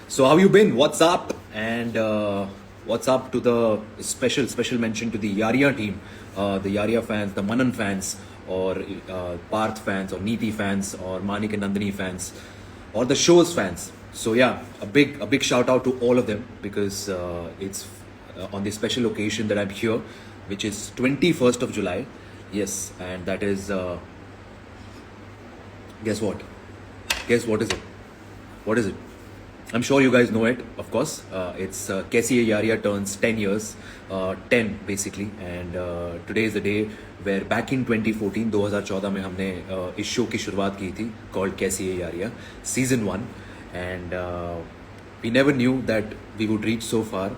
So how you been? What's up? And what's up to the special mention to the Yaria team, the Yaria fans, the Manan fans, or Parth fans, or Neeti fans, or Manik and Nandini fans, or the show's fans. So yeah, a big shout out to all of them because it's on the special occasion that I'm here, which is 21st of July. Yes, and that is guess what? Guess what is it? What is it? I'm sure you guys know it, of course. It's Kaisi Ye Yaariyan turns 10 years, 10 basically, and today is the day where back in 2014, 2014 में हमने इस show की शुरुआत की थी called Kaisi Ye Yaariyan, season 1, and we never knew that we would reach so far,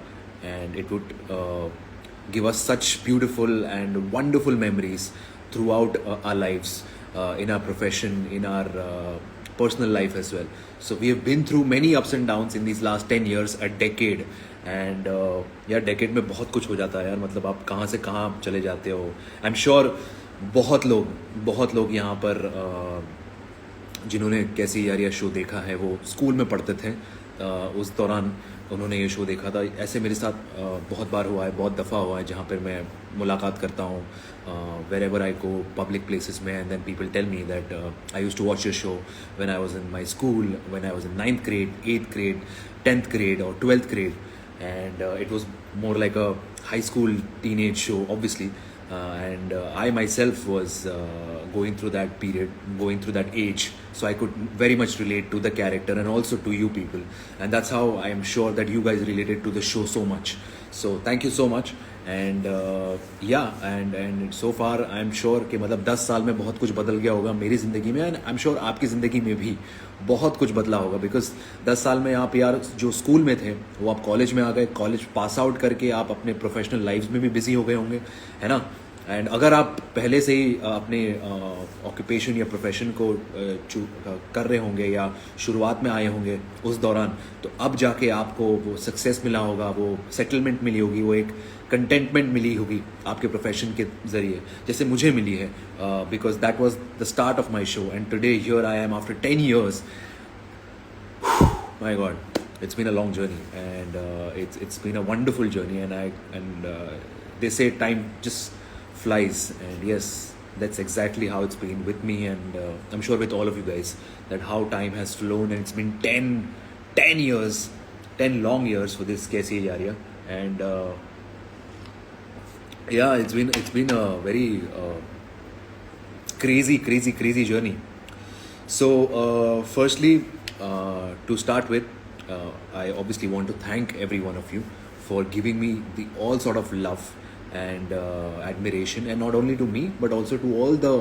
and it would give us such beautiful and wonderful memories throughout our lives, in our profession, in our personal life as well. So we have been through many ups and downs in these last 10 years, a decade. And यार decade में बहुत कुछ हो जाता है यार, मतलब आप कहाँ से कहाँ चले जाते हो. I'm sure बहुत लोग यहाँ पर जिन्होंने कैसी यारियाँ शो देखा है वो स्कूल में पढ़ते थे, उस दौरान उन्होंने ये शो देखा था. ऐसे मेरे साथ बहुत बार हुआ है, बहुत दफ़ा हुआ है जहाँ पर मैं मुलाकात करता हूँ wherever I go, public places में, and then people tell me that I used to watch your show when I was in my school, when I was in 9th grade, 8th grade, 10th grade or 12th grade, and it was more like a high school teenage show obviously. And I myself was going through that period, going through that age, so I could very much relate to the character and also to you people, and that's how I am sure that you guys related to the show so much. So thank you so much. And yeah, and so far I am sure कि मतलब 10 साल में बहुत कुछ बदल गया होगा मेरी ज़िंदगी में, and I'm sure आपकी ज़िंदगी में भी बहुत कुछ बदला होगा, बिकॉज 10 साल में आप यार जो स्कूल में थे वो आप कॉलेज में आ गए, कॉलेज पास आउट करके आप अपने प्रोफेशनल लाइफ में भी बिजी हो गए होंगे, है ना. एंड अगर आप पहले से ही अपने ऑक्यूपेशन या प्रोफेशन को कर रहे होंगे या शुरुआत में आए होंगे उस दौरान, तो अब जाके आपको वो सक्सेस मिला होगा, वो सेटलमेंट मिली होगी, वो एक कंटेंटमेंट मिली होगी आपके प्रोफेशन के ज़रिए, जैसे मुझे मिली है, because that was the start of my show. And today here I am after 10 years. My God, it's been a long journey, and it's been a wonderful journey, and they say time just flies, and yes, that's exactly how it's been with me, and I'm sure with all of you guys, that how time has flown, and it's been 10 years, 10 long years for this Kaisi Ye Yaariyan, and yeah, it's been a very crazy journey. So firstly, to start with, I obviously want to thank every one of you for giving me the all sort of love and admiration, and not only to me but also to all the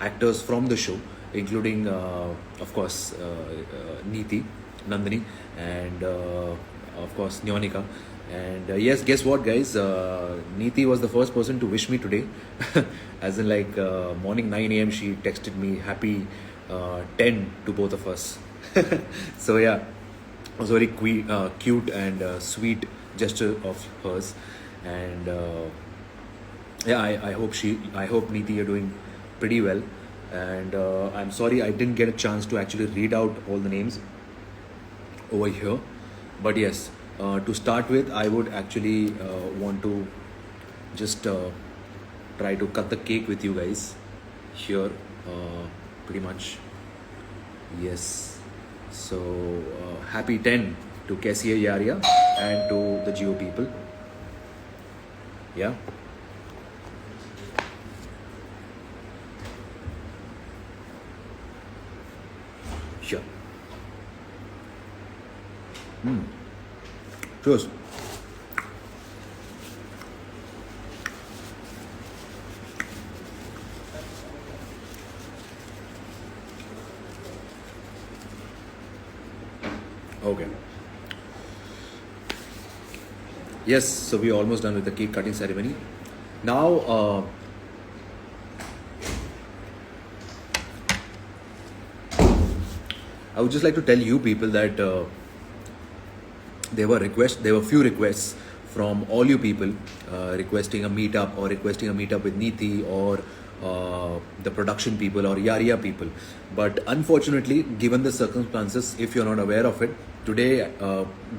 actors from the show, including of course Neeti, Nandini, and of course Nyonika. And yes, guess what guys, Neeti was the first person to wish me today as in like morning 9 a.m. she texted me happy 10 to both of us. So yeah, it was very cute and sweet gesture of hers. And yeah, I hope Neeti, you're doing pretty well. And I'm sorry I didn't get a chance to actually read out all the names over here, but yes, to start with, I would actually want to just try to cut the cake with you guys here, pretty much. Yes, so happy 10 to Kaisi Ye Yaariyan and to the Geo people. Yeah. Sure. Cheers. Okay. Yes, so we're almost done with the cake cutting ceremony. Now, I would just like to tell you people that there were few requests from all you people requesting a meetup with Neeti or the production people or Yaariyan people. But unfortunately, given the circumstances, if you're not aware of it, today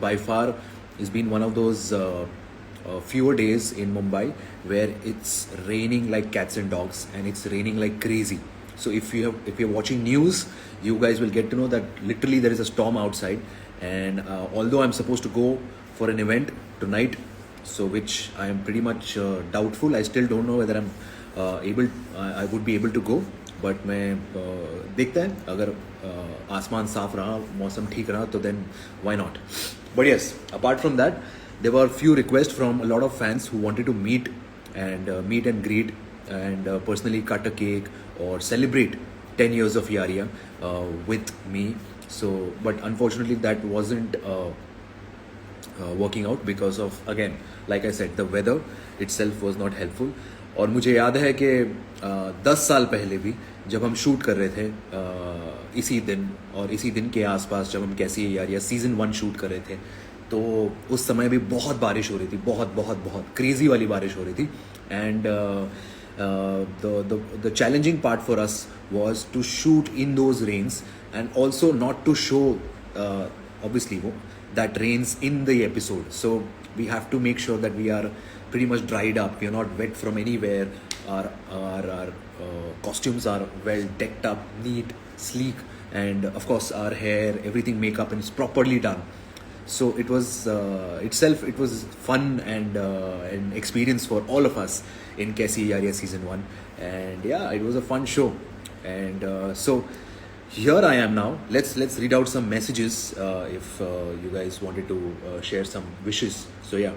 by far has been one of those fewer days in Mumbai where it's raining like cats and dogs, and it's raining like crazy. So if you're watching news, you guys will get to know that literally there is a storm outside. And although I'm supposed to go for an event tonight, so which I am pretty much doubtful, I still don't know whether I'm I would be able to go. But मैं देखते हैं अगर आसमान साफ रहा, मौसम ठीक रहा, तो then why not. But yes, apart from that, there were few requests from a lot of fans who wanted to meet and greet and personally cut a cake or celebrate 10 years of Yaria with me. So but unfortunately that wasn't working out because of, again, like I said, the weather itself was not helpful. और मुझे याद है कि 10 साल पहले भी जब हम शूट कर रहे थे इसी दिन और इसी दिन के आसपास, जब हम कैसी है यार या सीज़न 1 शूट कर रहे थे, तो उस समय भी बहुत बारिश हो रही थी, बहुत बहुत बहुत क्रेजी वाली बारिश हो रही थी. And the challenging part for us was to shoot in those rains and also not to show obviously that rains in the episode. So we have to make sure that we are pretty much dried up, we are not wet from anywhere, our costumes are well decked up, neat, sleek, and of course our hair, everything, makeup, and it's properly done. So it was it was fun and an experience for all of us in Kaisi Yaria season 1, and yeah, it was a fun show. And so here I am now. Let's read out some messages if you guys wanted to share some wishes. So yeah,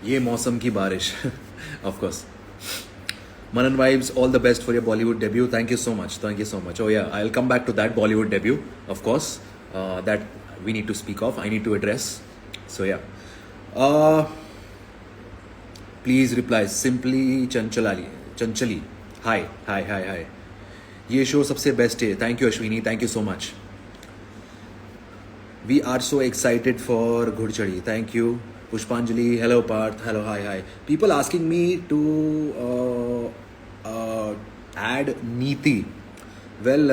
ये मौसम की बारिश. Of course. Manan Vibes, all the best for your Bollywood debut. Thank you so much. Thank you so much. Oh yeah, I'll come back to that Bollywood debut, of course. That we need to speak of. I need to address. So yeah. Please reply. Simply Chanchali. Hi. ये show सबसे best है. Thank you Ashwini. Thank you so much. We are so excited for Ghudchadi. Thank you. Pushpanjali, hello Parth, hello, hi. People asking me to add Neeti. Well,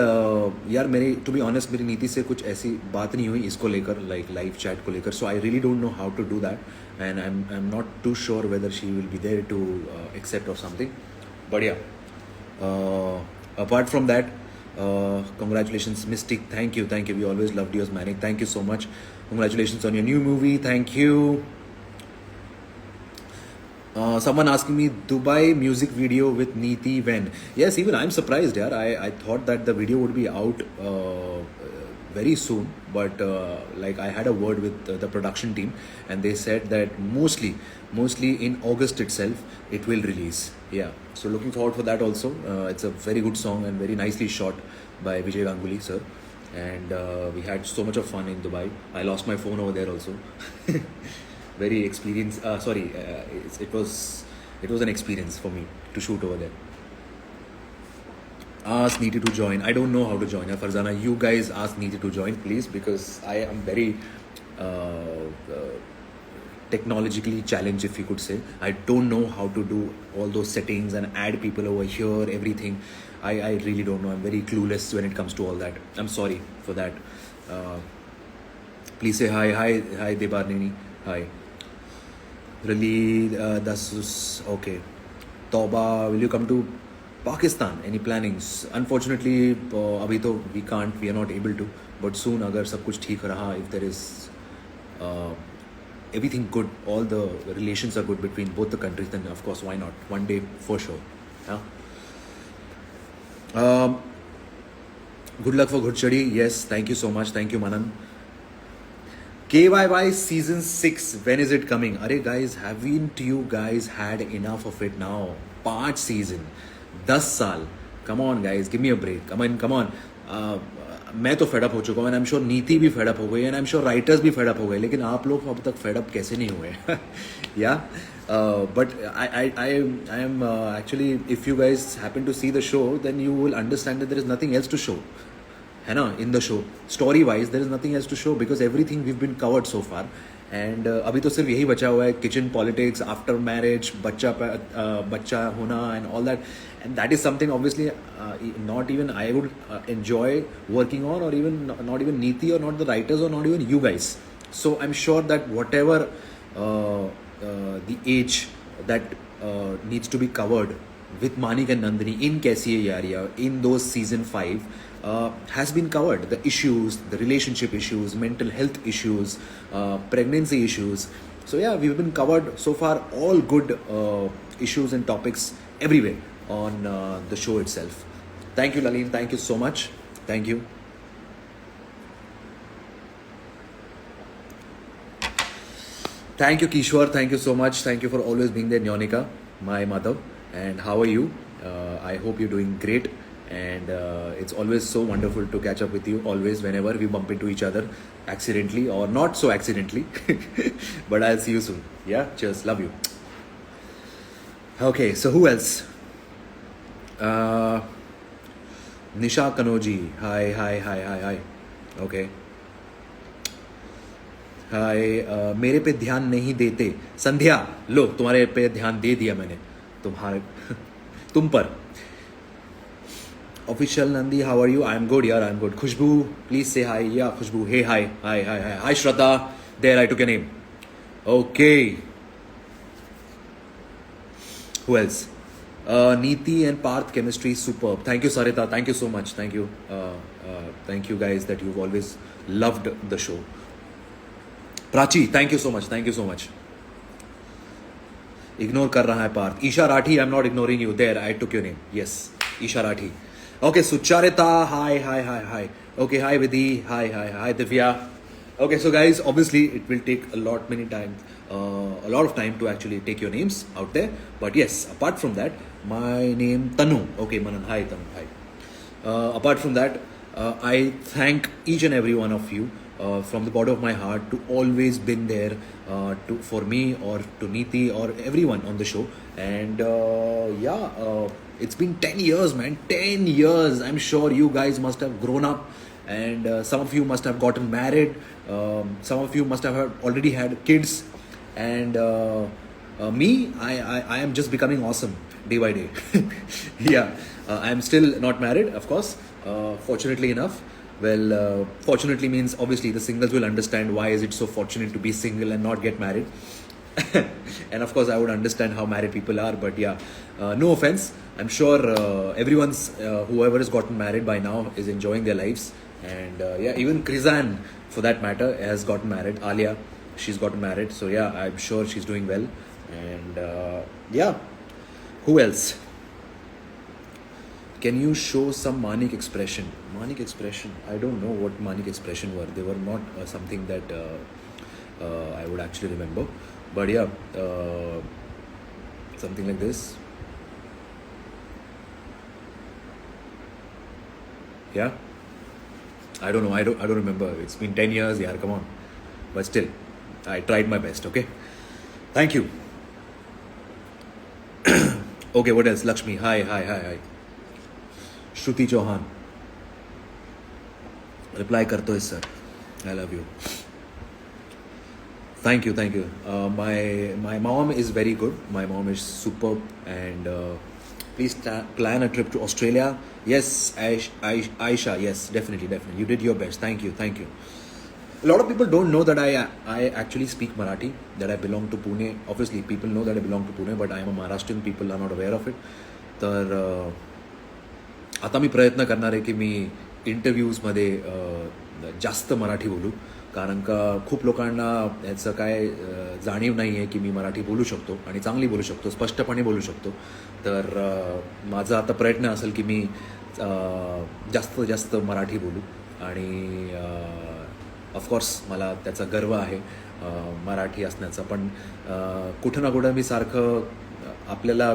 यार मेरी, to be honest, मेरी नीति से कुछ ऐसी बात नहीं हुई इसको लेकर, like live chat को लेकर. So I really don't know how to do that, and I'm not too sure whether she will be there to accept or something. But yeah, apart from that, congratulations Mystic. Thank you. We always loved you as Manic. Thank you so much. Congratulations on your new movie. Thank you. Someone asking me, Dubai music video with Neeti when? Yes, even I'm surprised, yaar. I thought that the video would be out very soon, but like I had a word with the production team, and they said that mostly in August itself it will release. Yeah, so looking forward for that also. It's a very good song and very nicely shot by Vijay Ganguly sir, and we had so much of fun in Dubai. I lost my phone over there also. Very experience. It was an experience for me to shoot over there. Ask Neeti to join. I don't know how to join. Farzana, you guys ask Neeti to join, please, because I am very technologically challenged, if you could say. I don't know how to do all those settings and add people over here, everything. I really don't know. I'm very clueless when it comes to all that. I'm sorry for that. Please say hi Debarnini. Hi. Really, that's okay. Tauba, will you come to Pakistan? Any plannings? Unfortunately, abhi to we can't. We are not able to. But soon, agar sab kuch theek raha, if there is everything good, all the relations are good between both the countries, then of course, why not? One day for sure. Yeah. Good luck for Ghudchadi. Yes, thank you so much. Thank you, Manan. KYY season 6, when is it coming? Arey guys, haven't you guys had enough of it now? 5 season, 10 साल. Come on guys, give me a break. Come on. मैं तो fed up हो चुका हूँ, and I'm sure नीति भी fed up हो गई, and I'm sure writers भी फेड अप हो गए, लेकिन आप लोग अब तक फेड अप कैसे नहीं हुए? Yeah, but I am actually, if you guys happen to see the show, then you will understand that there is nothing else to show. है ना, in the show, story wise there is nothing else to show because everything we've been covered so far, and अभी तो सिर्फ यही बचा हुआ है, kitchen politics after marriage, बच्चा होना and all that. And that is something obviously not even I would enjoy working on, or even not even Neeti, or not the writers, or not even you guys. So I'm sure that whatever the age that needs to be covered with Manik and Nandini in Kaisi Hai Yaariyan in those season 5 has been covered. The issues, the relationship issues, mental health issues, pregnancy issues. So yeah, we've been covered so far all good issues and topics everywhere on the show itself. Thank you, Lalin. Thank you so much. Thank you. Thank you, Kishwar. Thank you so much. Thank you for always being there, Nyonika, my mother. And how are you? I hope you're doing great. And it's always so wonderful to catch up with you. Always, whenever we bump into each other, accidentally or not so accidentally. But I'll see you soon. Yeah. Cheers. Love you. Okay. So who else? Nisha Kanoji, hi hi hi hi hi. Okay. Hi. मेरे पे ध्यान नहीं देते. संध्या, लो तुम्हारे पे ध्यान दे दिया मैंने, तुम्हारे तुम पर. Official Nandi, how are you? I am good यार, I am good. Khushboo, please से हाय. या Khushboo, hey hi hi hi hi hi. Shraddha, there I took your name. Okay. Who else? Neeti and Parth chemistry is superb. Thank you, Sarita. Thank you so much. Thank you. Thank you guys that you've always loved the show. Prachi, thank you so much. Thank you so much. Ignore कर रहा है Parth. Isha Rathi, I'm not ignoring you. There, I took your name. Yes, Isha Rathi. Okay, Sucharita, hi, hi, hi, hi. Okay, hi Vidhi, hi, hi, hi Divya. Okay, so guys, obviously it will take a lot of time to actually take your names out there. But yes, apart from that, my name Tanu. Okay, Manan, hi Tanu, hi. Apart from that, I thank each and every one of you from the bottom of my heart to always been there for me or to Neeti or everyone on the show. And it's been 10 years, man. 10 years. I'm sure you guys must have grown up. And some of you must have gotten married. Some of you must have already had kids. And me, I am just becoming awesome day by day. Yeah, I am still not married, of course. Fortunately enough. Well, fortunately means obviously the singles will understand why is it so fortunate to be single and not get married. And of course I would understand how married people are, but yeah, no offense. I'm sure whoever has gotten married by now is enjoying their lives. And yeah, even Krizan for that matter has gotten married. Alia, she's gotten married, so yeah, I'm sure she's doing well. And yeah, who else? Can you show some Manik expression? Manik expression, I don't know what Manik expression were. They were not something that I would actually remember. But yeah, something like this. Yeah, I don't know. I don't remember. It's been 10 years. Yeah, come on. But still, I tried my best. Okay. Thank you. Okay, what else? Lakshmi. Hi, hi, hi, hi. Shruti Chauhan. Reply karto hai sir. I love you. Thank you, thank you. My mom is very good. My mom is superb. And please plan a trip to Australia. Yes, Aisha. Yes, definitely, definitely. You did your best. Thank you, thank you. A lot of people don't know that I actually speak Marathi, that I belong to Pune. Obviously, people know that I belong to Pune, but I am a Maharashtrian. People are not aware of it. तर आता मी प्रयत्न करणार आहे की मी इंटरव्ह्यूजमध्ये जास्त मराठी बोलू, कारण का खूप लोकांना याचं काय जाणीव नाही आहे की मी मराठी बोलू शकतो आणि चांगली बोलू शकतो, स्पष्टपणे बोलू शकतो. तर माझा आता प्रयत्न असेल की मी जास्त जास्त मराठी बोलू. आणि ऑफकोर्स मला त्याचा गर्व आहे मराठी असण्याचा. पण कुठं ना कुठं मी सारखं आपल्याला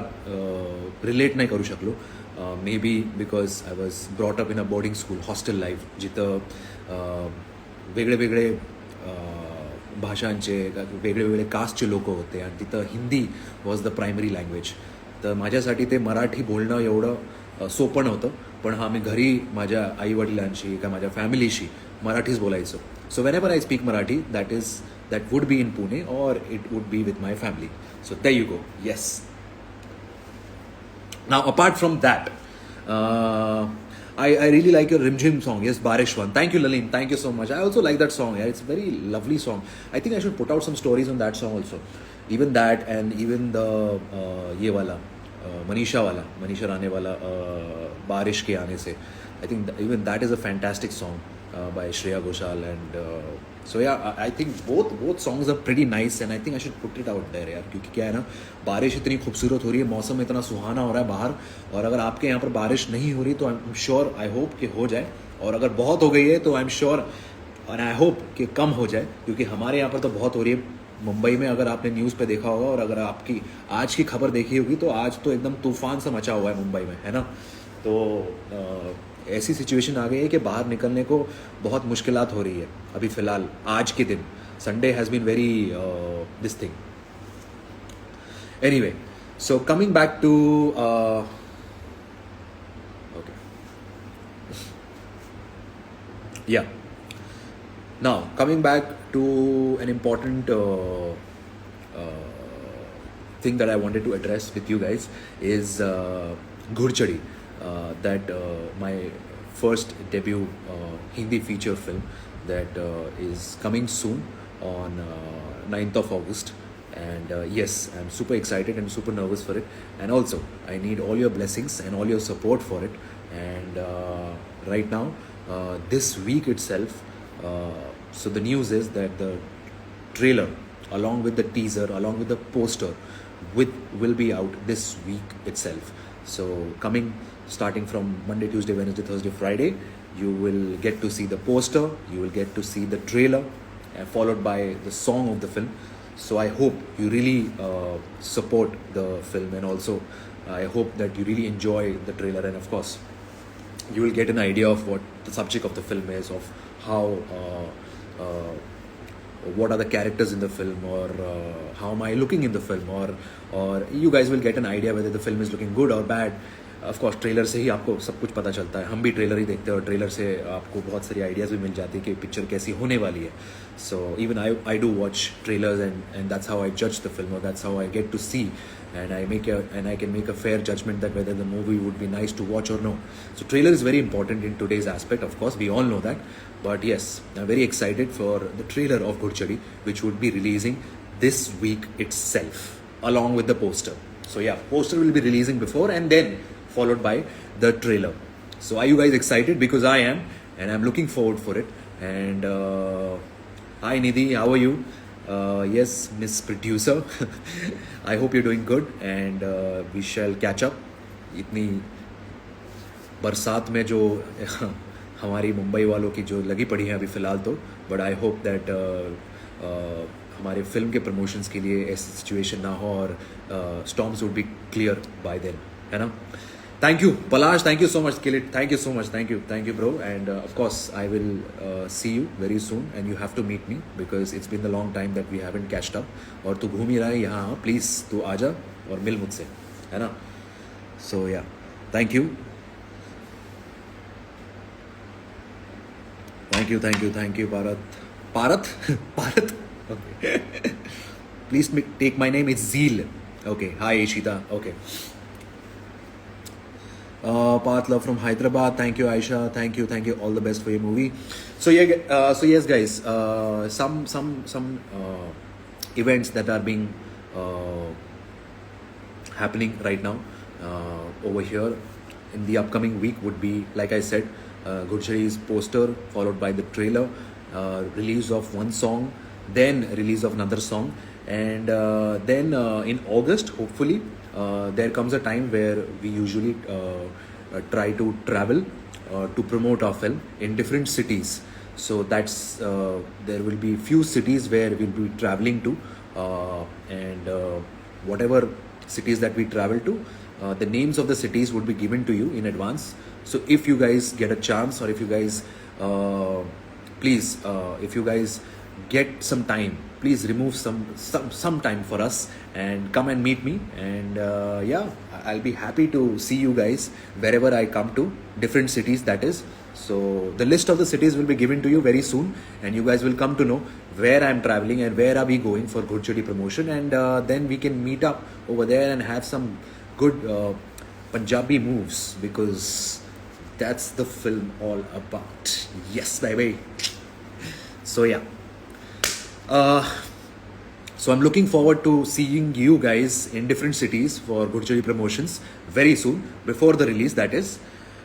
रिलेट नाही करू शकलो. May be because I was brought up in a boarding school, hostel life, जिथं वेगळे वेगळे भाषांचे, वेगळे वेगळे कास्टचे लोक होते आणि तिथं Hindi was the primary language. तर माझ्यासाठी ते मराठी बोलणं एवढं सोपं नव्हतं. पण हां मी घरी माझ्या आईवडिलांशी किंवा माझ्या फॅमिलीशी मराठीच बोलायचो. So when ever I speak Marathi that would be in Pune or it would be with my family. So there you go. Yes. Now apart from that, I really like your Rimjim song. Yes, Barish one. Thank you, Laleen. Thank you so much. I also like that song. Yeah, it's a very lovely song. I think I should put out some stories on that song also. Even that and even the ye wala, Manisha Rane wala, Barish ke aane se. I think even that is a fantastic song by Shreya Ghoshal and so yeah, I think both songs are pretty nice and I think I should put it out there यार, क्योंकि क्या है ना, बारिश इतनी खूबसूरत हो रही है, मौसम इतना सुहाना हो रहा है बाहर, और अगर आपके यहाँ पर बारिश नहीं हो रही तो I am sure, I hope कि हो जाए, और अगर बहुत हो गई है तो आई एम श्योर और आई होप कि कम हो जाए, क्योंकि हमारे यहाँ पर तो बहुत हो रही है मुंबई में. अगर आपने न्यूज़ पे देखा होगा और अगर आपकी आज की खबर देखी होगी तो आज तो एकदम तूफान सा मचा हुआ है मुंबई में, है ना. तो ऐसी सिचुएशन आ गई है कि बाहर निकलने को बहुत मुश्किलात हो रही है अभी फ़िलहाल. आज के दिन Sunday has been very this thing. Anyway, so coming back to okay yeah now coming back to an important thing that I wanted to address with you guys is Ghurchadi. That my first debut Hindi feature film that is coming soon on 9th of August, and yes, I'm super excited and super nervous for it, and also I need all your blessings and all your support for it. And right now this week itself, so the news is that the trailer along with the teaser along with the poster will be out this week itself. So coming starting from Monday, Tuesday, Wednesday, Thursday, Friday, you will get to see the poster, you will get to see the trailer, followed by the song of the film. So I hope you really support the film, and also I hope that you really enjoy the trailer, and of course you will get an idea of what the subject of the film is, of how what are the characters in the film, or how am I looking in the film, or you guys will get an idea whether the film is looking good or bad. Of course trailer से ही आपको सब कुछ पता चलता है, हम भी trailer ही देखते हैं और ट्रेलर से आपको बहुत सारी आइडियाज़ भी मिल जाती है कि पिक्चर कैसी होने वाली है. So even I do watch trailers and that's how I जज द फिल्म, और that's how I get to see and I can make a fair judgment that whether the movie would be nice to watch or no. So trailer is very important in today's aspect, of course, we all know that. But yes, I'm very excited for the trailer of Ghurchadi, which would be releasing this week itself, along with the poster. So yeah, poster will be releasing before and then followed by the trailer. So are you guys excited? Because I am, and I'm looking forward for it. And hi Nidhi, how are you? Yes, Miss Producer. I hope you're doing good, and we shall catch up. इतनी बरसात में जो हमारी मुंबई वालों की जो लगी पड़ी है अभी फ़िलहाल तो, बट आई होप दैट हमारे फिल्म के प्रमोशंस के लिए ऐसी सिचुएशन ना हो और storms would be clear by then, है ना. Thank you, Palash. Thank you so much, Kilit. Thank you so much. Thank you, bro. And of course, I will see you very soon. And you have to meet me because it's been a long time that we haven't catched up. और तू घूम ही रहा है यहाँ, please तू आजा और मिल मुझसे, है ना. So yeah, thank you. Thank you, Bharat. Bharat. Okay. Please take my name. It's Zeel. Okay. Hi, Ishita. Okay. Path Love from Hyderabad. Thank you, Aisha. Thank you. All the best for your movie. So yeah, so yes, guys. Some events that are being happening right now over here in the upcoming week would be, like I said, Ghurchadi's poster followed by the trailer, release of one song, then release of another song, and then in August, hopefully. There comes a time where we usually try to travel to promote our film in different cities. So that's there will be few cities where we'll be traveling to, and whatever cities that we travel to, the names of the cities would be given to you in advance. So if you guys get a chance, or if you guys please if you guys get some time. Please remove some time for us and come and meet me. And yeah, I'll be happy to see you guys wherever I come to, different cities that is. So the list of the cities will be given to you very soon, and you guys will come to know where I'm traveling and where are we going for Ghurchadi promotion, and then we can meet up over there and have some good Punjabi moves, because that's the film all about. Yes, baby. So yeah. So I'm looking forward to seeing you guys in different cities for Ghurchadi promotions very soon, before the release, that is.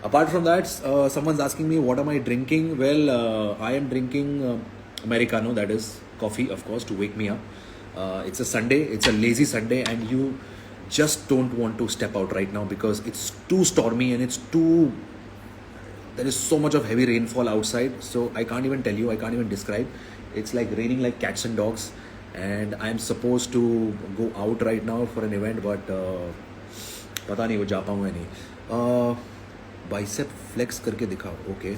Apart from that, someone's asking me what am I drinking. Well, I am drinking Americano, that is coffee, of course, to wake me up. It's a Sunday, it's a lazy Sunday, and you just don't want to step out right now because it's too stormy and there is so much of heavy rainfall outside. So I can't even tell you, I can't even describe. It's like raining like cats and dogs, and I'm supposed to go out right now for an event, but पता नहीं वो जा पाऊंगा नहीं. Bicep flex करके दिखाओ. Okay,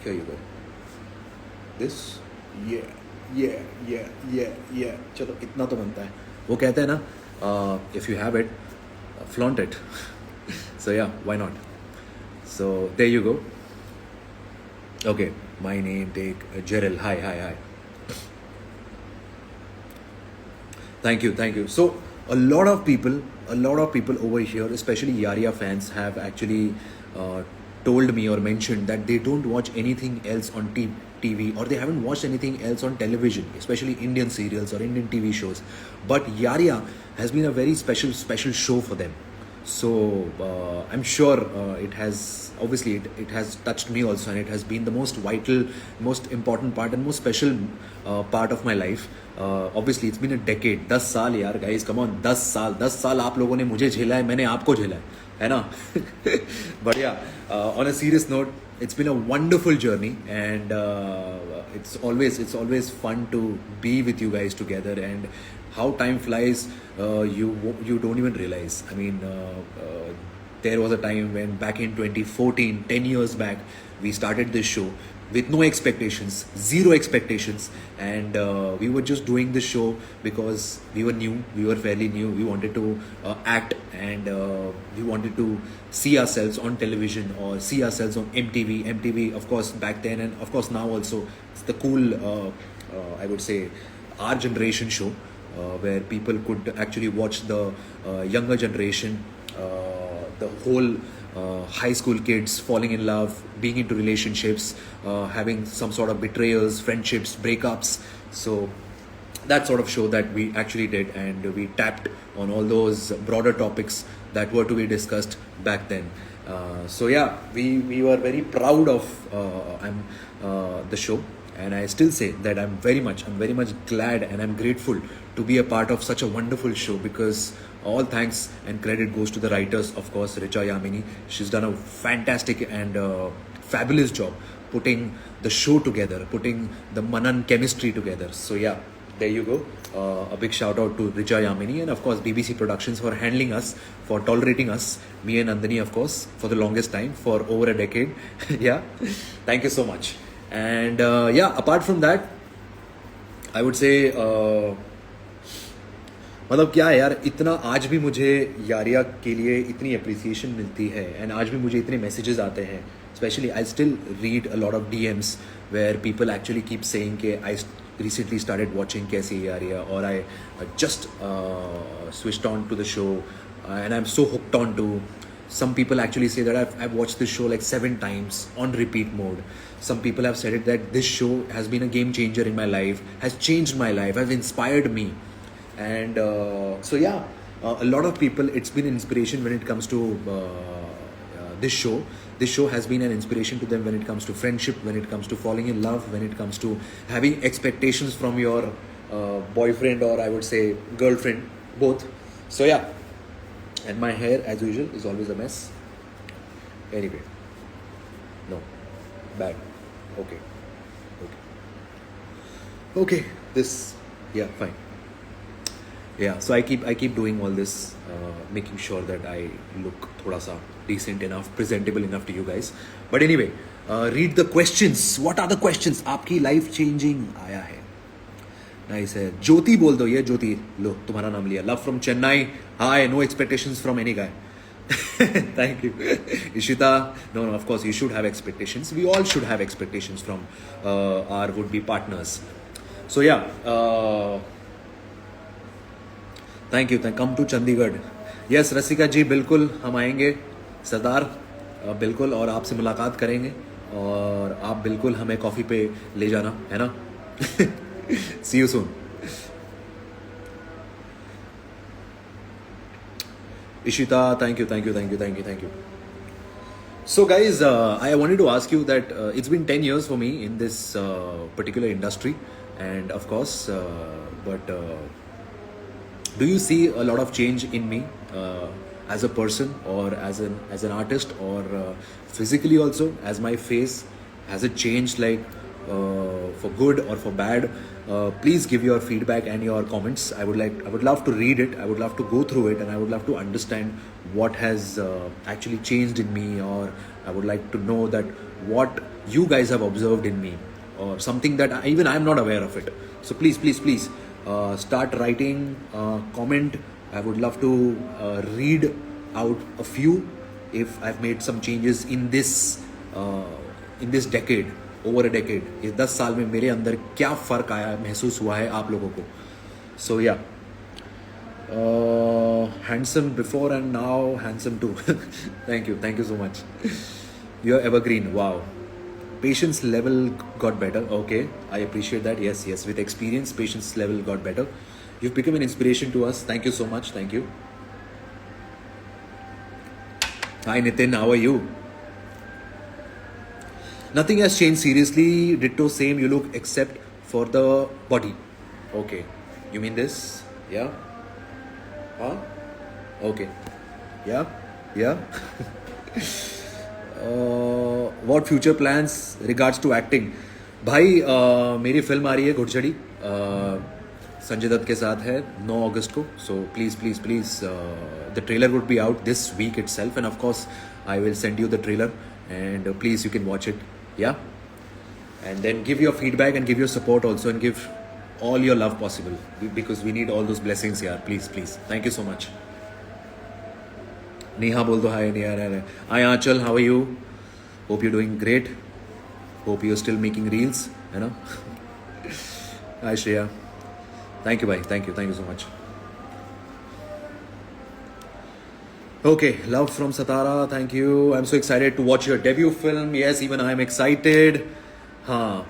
here you go. This, yeah. चलो इतना तो बनता है. वो कहते हैं ना, if you have it, flaunt it. So yeah, why not? So there you go. Okay, my name take Gerald. Hi. Thank you. So a lot of people over here, especially Yaria fans, have actually told me or mentioned that they don't watch anything else on TV, or they haven't watched anything else on television, especially Indian serials or Indian TV shows. But Yaria has been a very special show for them. So I'm sure it has touched me also, and it has been the most vital, most important part and most special part of my life. Obviously it's been a decade. 10 साल यार guys, come on, 10 साल आप लोगों ने मुझे झेला है, मैंने आपको झेला है ना? But yeah, on a serious note, it's been a wonderful journey, and it's always fun to be with you guys together, and how time flies, you don't even realize. I mean, there was a time when back in 2014, 10 years back, we started this show with no expectations, zero expectations, and we were just doing this show because we were fairly new. We wanted to act, and we wanted to see ourselves on television or see ourselves on MTV, of course, back then, and of course now also. It's the cool, I would say, our generation show, where people could actually watch the younger generation, the whole high school kids falling in love, being into relationships, having some sort of betrayals, friendships, breakups. So that sort of show that we actually did, and we tapped on all those broader topics that were to be discussed back then. So yeah, we were very proud of the show, and I still say that I'm very much glad and I'm grateful to be a part of such a wonderful show, because all thanks and credit goes to the writers, of course, Richa Yamini. She's done a fantastic and fabulous job putting the show together, putting the Manan chemistry together. So yeah, there you go. A big shout out to Richa Yamini, and of course BBC Productions for handling us, for tolerating us, me and Nandini, of course, for the longest time, for over a decade. Yeah, thank you so much. And yeah, apart from that, I would say मतलब क्या है यार, इतना आज भी मुझे यारिया के लिए इतनी अप्रिसिएशन मिलती है, एंड आज भी मुझे इतने मैसेजेस आते हैं. Specially I still read a lot of DMs where people actually keep saying कि I recently started watching Kaisi Yaria, or I just switched on to the show, and I'm so hooked on to. Some people actually say that I've watched this show like 7 times on repeat mode. Some people have said it that this show has been a game changer in my life, has changed my life, has inspired me. And so yeah, a lot of people, it's been an inspiration when it comes to this show. This show has been an inspiration to them when it comes to friendship, when it comes to falling in love, when it comes to having expectations from your boyfriend, or I would say girlfriend, both. So yeah, and my hair as usual is always a mess. Anyway, no, bad. Okay, this, yeah, fine. Yeah, so I keep doing all this, making sure that I look thoda sa decent enough, presentable enough to you guys. But anyway, read the questions. What are the questions? आपकी life changing आया है. Nice है. ज्योति बोल दो. ये ज्योति लो तुम्हारा नाम लिया. Love from Chennai. Hi. No expectations from any guy. Thank you. Ishita, no, no, of course, you should have expectations. We all should have expectations from our would-be partners. So, yeah, thank you. Come to Chandigarh. Yes, रसिका जी बिल्कुल हम आएंगे सरदार. बिल्कुल और आपसे मुलाकात करेंगे और आप बिल्कुल हमें कॉफ़ी पे ले जाना है ना. See you soon. Ishita, thank you. So, guys, I wanted to ask you that it's been 10 years for me in this particular industry, and of course, but do you see a lot of change in me as a person, or as an artist, or physically also? As my face, has it changed, like for good or for bad? Please give your feedback and your comments. I would love to read it. I would love to go through it, and I would love to understand what has actually changed in me, or I would like to know that what you guys have observed in me, or something that even I'm not aware of it. So please start writing, comment. I would love to read out a few if I've made some changes in this decade. Over a decade. इस 10 साल में मेरे अंदर क्या फ़र्क आया, महसूस हुआ है आप लोगों को. So yeah handsome before and now handsome too. Thank you so much. You are evergreen. Wow. Patience level got better. Okay, I appreciate that. Yes, with experience, patience level got better. You've become an inspiration to us. Thank you so much. Thank you. Hi Nitin, how are you? Nothing has changed seriously. Ditto same you look except for the body. Okay. You mean this? Yeah? Huh? Okay. Yeah? What future plans regards to acting? भाई मेरी film आ रही है घुड़चड़ी. संजय दत्त के साथ है 9 अगस्त को. So please the trailer would be out this week itself, and of course I will send you the trailer, and please you can watch it. Yeah, and then give your feedback and give your support also, and give all your love possible, because we need all those blessings here. Please. Thank you so much. Neha bol do hi. Neha. Hi Aanchal, how are you? Hope you're doing great. Hope you're still making reels, you know. Hi Shreya. Thank you bhai. Thank you so much. Okay, love from Satara. Thank you. I'm so excited to watch your debut film. Yes, even I'm excited.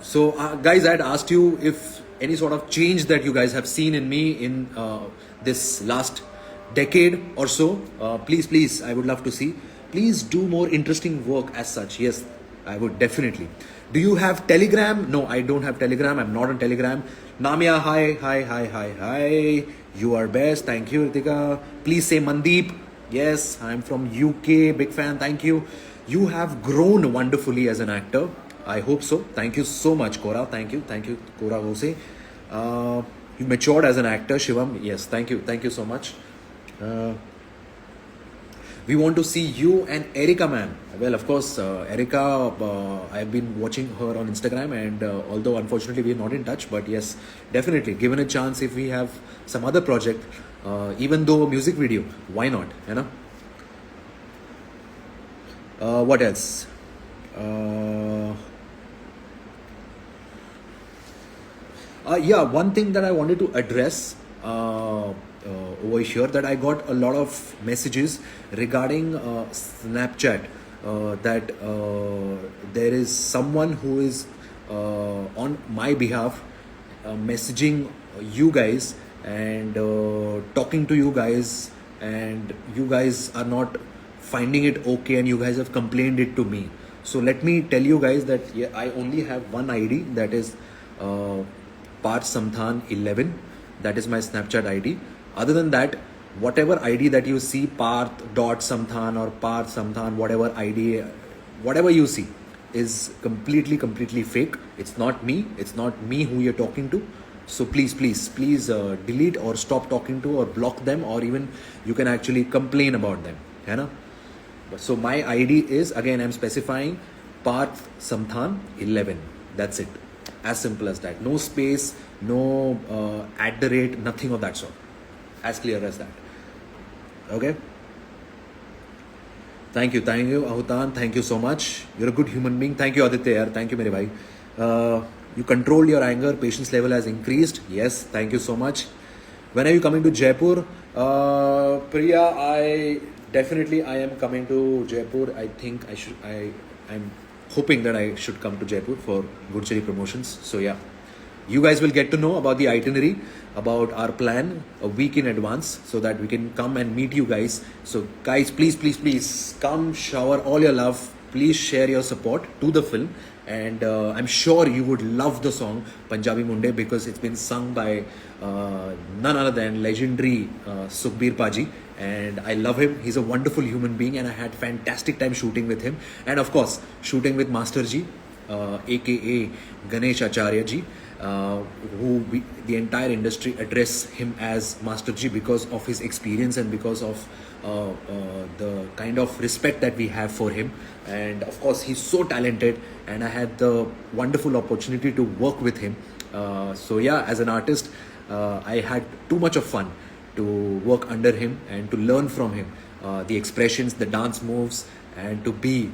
So guys, I had asked you if any sort of change that you guys have seen in me in this last decade or so. Please, I would love to see. Please do more interesting work as such. Yes, I would definitely. Do you have Telegram? No, I don't have Telegram. I'm not on Telegram. Namya, hi. You are best. Thank you, Ritika. Please say Mandeep. Yes, I'm from UK. Big fan. Thank you. You have grown wonderfully as an actor. I hope so. Thank you so much, Kora. Thank you, Kora Hose. You matured as an actor, Shivam. Yes, thank you so much. We want to see you and Erica, man. Well, of course, Erica, I've been watching her on Instagram, and although unfortunately we're not in touch, but yes, definitely, given a chance, if we have some other project, even though a music video, why not, you know? What else? Yeah, one thing that I wanted to address over here, that I got a lot of messages regarding Snapchat, that there is someone who is on my behalf messaging you guys and talking to you guys, and you guys are not finding it okay, and you guys have complained it to me. So let me tell you guys that I only have one ID, that is Parth Samthan 11. That is my Snapchat ID. Other than that, whatever ID that you see, Parth.Samthan or Parth Samthan, whatever ID, whatever you see is completely fake. It's not me. It's not me who you're talking to. So please delete or stop talking to, or block them, or even you can actually complain about them. है ना? So my ID is, again I'm specifying, Parth Samthan 11. That's it. As simple as that. No space, no at the rate, nothing of that sort. As clear as that. Okay. Thank you, Ahutan. Thank you so much. You're a good human being. Thank you, Aditya. Yaar. Thank you, mere bhai. You controlled your anger. Patience level has increased. Yes, thank you so much. When are you coming to Jaipur? Priya, I am coming to Jaipur. I think I'm hoping that I should come to Jaipur for Gurchari promotions. So yeah, you guys will get to know about the itinerary, about our plan a week in advance, so that we can come and meet you guys. So guys, please come, shower all your love. Please share your support to the film, and I'm sure you would love the song Punjabi Munde, because it's been sung by none other than legendary Sukhbir Paji, and I love him. He's a wonderful human being, and I had fantastic time shooting with him, and of course shooting with Master Ji, aka Ganesh Acharya Ji, the entire industry address him as Master Ji because of his experience and because of the kind of respect that we have for him. And of course, he's so talented, and I had the wonderful opportunity to work with him. So yeah, as an artist, I had too much of fun to work under him and to learn from him the expressions, the dance moves, and to be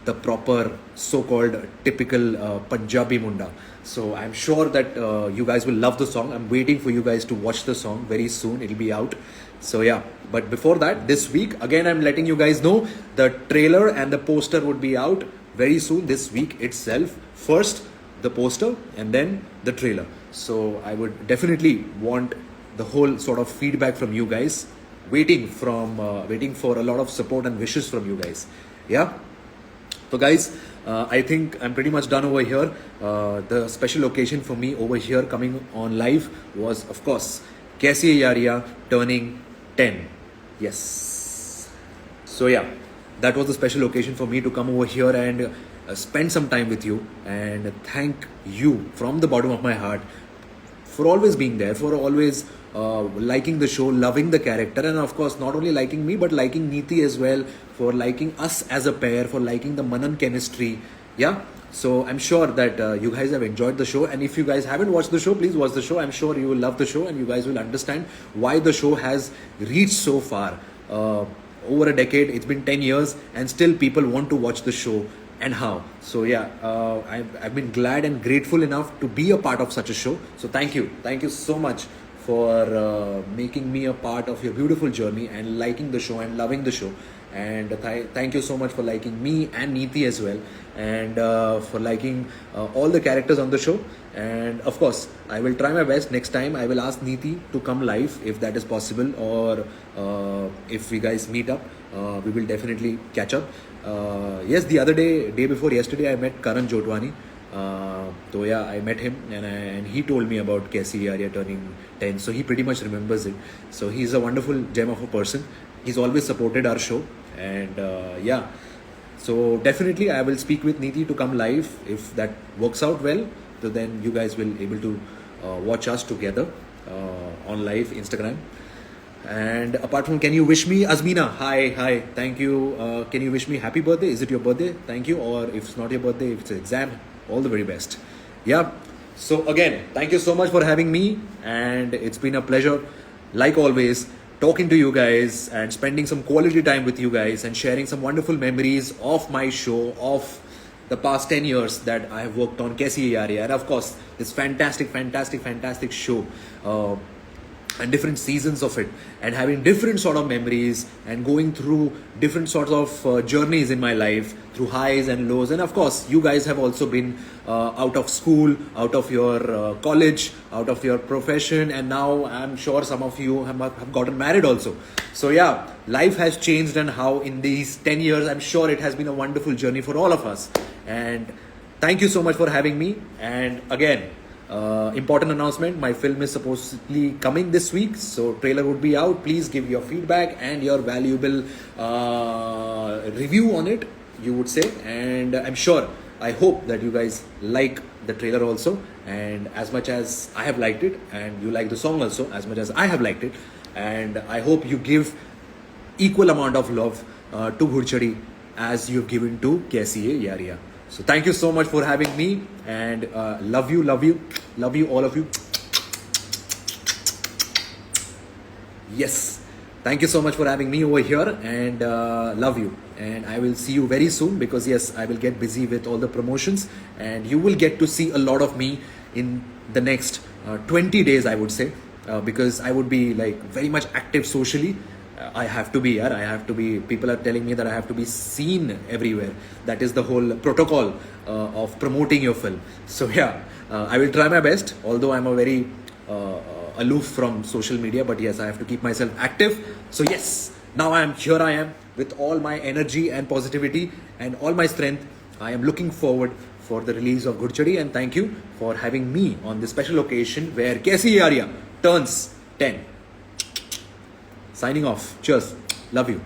the proper so-called typical Punjabi Munda. So I'm sure that you guys will love the song. I'm waiting for you guys to watch the song very soon. It'll be out. So yeah, but before that, this week, again, I'm letting you guys know the trailer and the poster would be out very soon, this week itself. First, the poster, and then the trailer. So I would definitely want the whole sort of feedback from you guys. Waiting for a lot of support and wishes from you guys. Yeah. So guys, I think I'm pretty much done over here. The special occasion for me over here coming on live was, of course, Kaisi Hai Yaariyan turning 10. Yes. So yeah, that was the special occasion for me to come over here and spend some time with you, and thank you from the bottom of my heart for always being there, for always liking the show, loving the character, and of course not only liking me but liking Neeti as well, for liking us as a pair, for liking the Manan chemistry. Yeah. So I'm sure that you guys have enjoyed the show, and if you guys haven't watched the show, please watch the show. I'm sure you will love the show, and you guys will understand why the show has reached so far. Over a decade, it's been 10 years, and still people want to watch the show, and how. So yeah, I've been glad and grateful enough to be a part of such a show. So thank you so much for making me a part of your beautiful journey and liking the show and loving the show. And thank you so much for liking me and Neeti as well, and for liking all the characters on the show. And of course, I will try my best. Next time I will ask Neeti to come live if that is possible, or if we guys meet up, we will definitely catch up. Yes, the other day before yesterday, I met Karan Jotwani. So yeah, I met him, and he told me about Kaisi Hai Yaariyan turning 10. So he pretty much remembers it. So he's a wonderful gem of a person. He's always supported our show, and yeah. So definitely I will speak with Neeti to come live. If that works out well, so then you guys will able to watch us together on live Instagram. And apart from, can you wish me, Azmina? Hi, thank you. Can you wish me happy birthday? Is it your birthday? Thank you. Or if it's not your birthday, if it's an exam, all the very best. Yeah. So again, thank you so much for having me, and it's been a pleasure, like always, talking to you guys and spending some quality time with you guys and sharing some wonderful memories of my show, of the past 10 years that I have worked on Kaisi Hai Yaariyan, and of course this fantastic show, and different seasons of it, and having different sort of memories and going through different sorts of journeys in my life, through highs and lows. And of course, you guys have also been out of school, out of your college, out of your profession, and now I'm sure some of you have gotten married also. So yeah, life has changed, and how in these 10 years, I'm sure it has been a wonderful journey for all of us. And thank you so much for having me. And again, important announcement, my film is supposedly coming this week, so trailer would be out. Please give your feedback and your valuable review on it, you would say. And I'm sure, I hope that you guys like the trailer also, and as much as I have liked it, and you like the song also as much as I have liked it. And I hope you give equal amount of love to Gurchari as you've given to Kaisi Hai Yaariyan. So thank you so much for having me, and love you, all of you. Yes, thank you so much for having me over here, and love you. And I will see you very soon, because yes, I will get busy with all the promotions, and you will get to see a lot of me in the next 20 days, I would say, because I would be like very much active socially. I have to be, yeah, I have to be. People are telling me that I have to be seen everywhere. That is the whole protocol of promoting your film. So yeah, I will try my best, although I'm a very aloof from social media, but yes, I have to keep myself active. So yes, now I am with all my energy and positivity and all my strength. I am looking forward for the release of Gudchadi, and thank you for having me on this special occasion where Kaisi Yaariyan turns 10. Signing off. Cheers. Love you.